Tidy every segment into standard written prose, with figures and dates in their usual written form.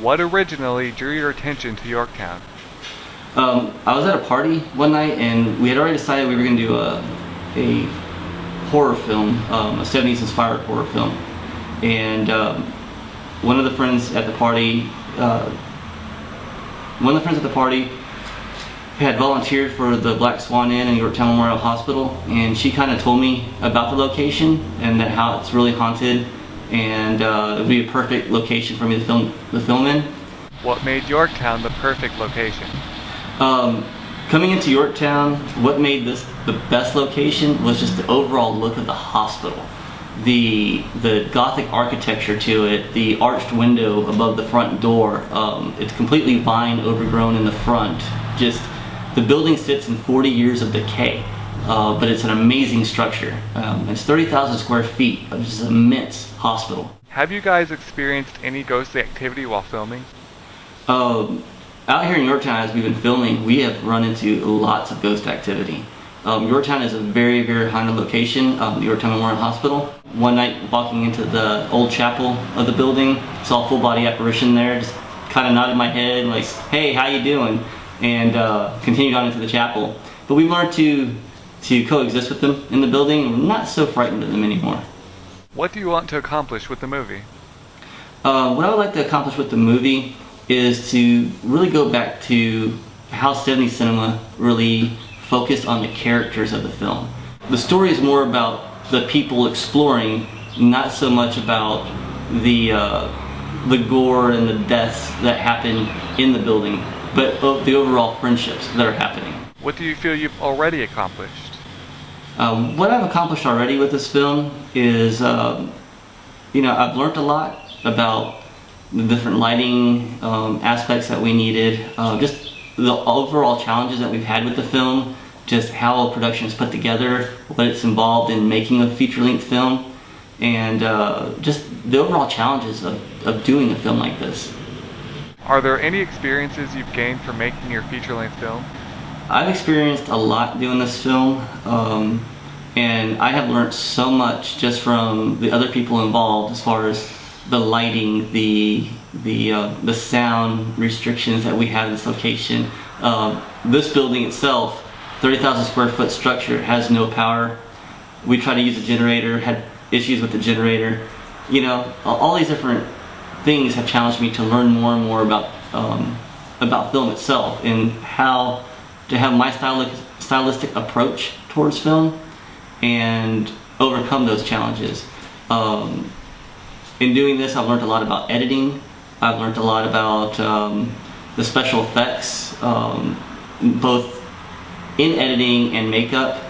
What originally drew your attention to Yorktown? I was at a party one night and we had already decided we were going to do a horror film, a 70s inspired horror film. And one of the friends at the party had volunteered for the Black Swan Inn in Yorktown Memorial Hospital, and she kind of told me about the location and that how it's really haunted, and it would be a perfect location for me to film the film in. What made Yorktown the perfect location? Coming into Yorktown, what made this the best location was just the overall look of the hospital. The Gothic architecture to it, the arched window above the front door, it's completely vine overgrown in the front. Just the building sits in 40 years of decay, but it's an amazing structure. It's 30,000 square feet, which is an immense hospital. Have you guys experienced any ghostly activity while filming? Out here in Yorktown, as we've been filming, we have run into lots of ghost activity. Yorktown is a very, very haunted location, the Yorktown Memorial Hospital. One night, walking into the old chapel of the building, saw a full-body apparition there, just kind of nodded my head like, hey, how you doing? And continued on into the chapel. But we've learned to coexist with them in the building, and we're not so frightened of them anymore. What do you want to accomplish with the movie? What I would like to accomplish with the movie is to really go back to how 70s cinema really focused on the characters of the film. The story is more about the people exploring, not so much about the gore and the deaths that happen in the building, but of the overall friendships that are happening. What do you feel you've already accomplished? What I've accomplished already with this film is, I've learned a lot about the different lighting aspects that we needed, just the overall challenges that we've had with the film, just how a production is put together, what it's involved in making a feature-length film, and just the overall challenges of doing a film like this. Are there any experiences you've gained from making your feature-length film? I've experienced a lot doing this film, and I have learned so much just from the other people involved as far as the lighting, the sound restrictions that we have in this location. This building itself, 30,000 square foot structure, has no power. We tried to use a generator, had issues with the generator. All these different things have challenged me to learn more and more about film itself and how to have my stylistic approach towards film and overcome those challenges. In doing this, I've learned a lot about editing. I've learned a lot about the special effects, both in editing and makeup.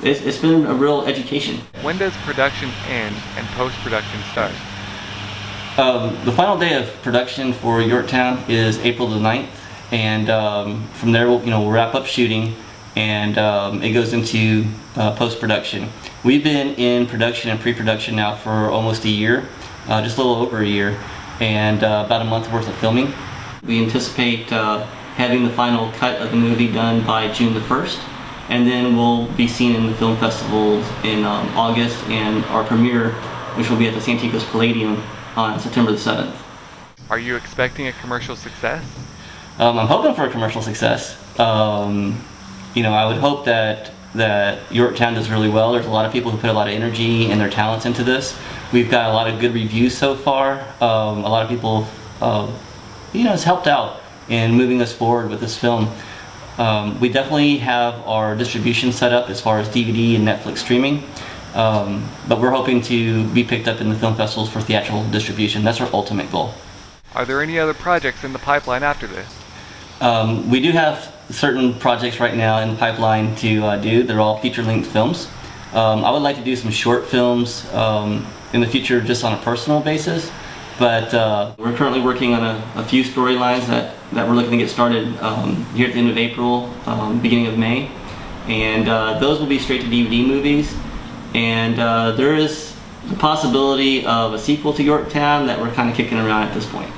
It's been a real education. When does production end and post-production start? The final day of production for Yorktown is April the 9th, and from there we'll wrap up shooting, and it goes into post-production. We've been in production and pre-production now for almost a year, just a little over a year, and about a month worth of filming. We anticipate having the final cut of the movie done by June the 1st, and then we'll be seen in the film festivals in August, and our premiere, which will be at the Santikos Palladium on September the 7th. Are you expecting a commercial success? I'm hoping for a commercial success. I would hope that Yorktown does really well. There's a lot of people who put a lot of energy and their talents into this. We've got a lot of good reviews so far. A lot of people, has helped out in moving us forward with this film. We definitely have our distribution set up as far as DVD and Netflix streaming, but we're hoping to be picked up in the film festivals for theatrical distribution. That's our ultimate goal. Are there any other projects in the pipeline after this? We do have certain projects right now in the pipeline to do. They're all feature-length films. I would like to do some short films in the future just on a personal basis, but we're currently working on a few storylines that we're looking to get started here at the end of April, beginning of May, and those will be straight to DVD movies, and there is the possibility of a sequel to Yorktown that we're kind of kicking around at this point.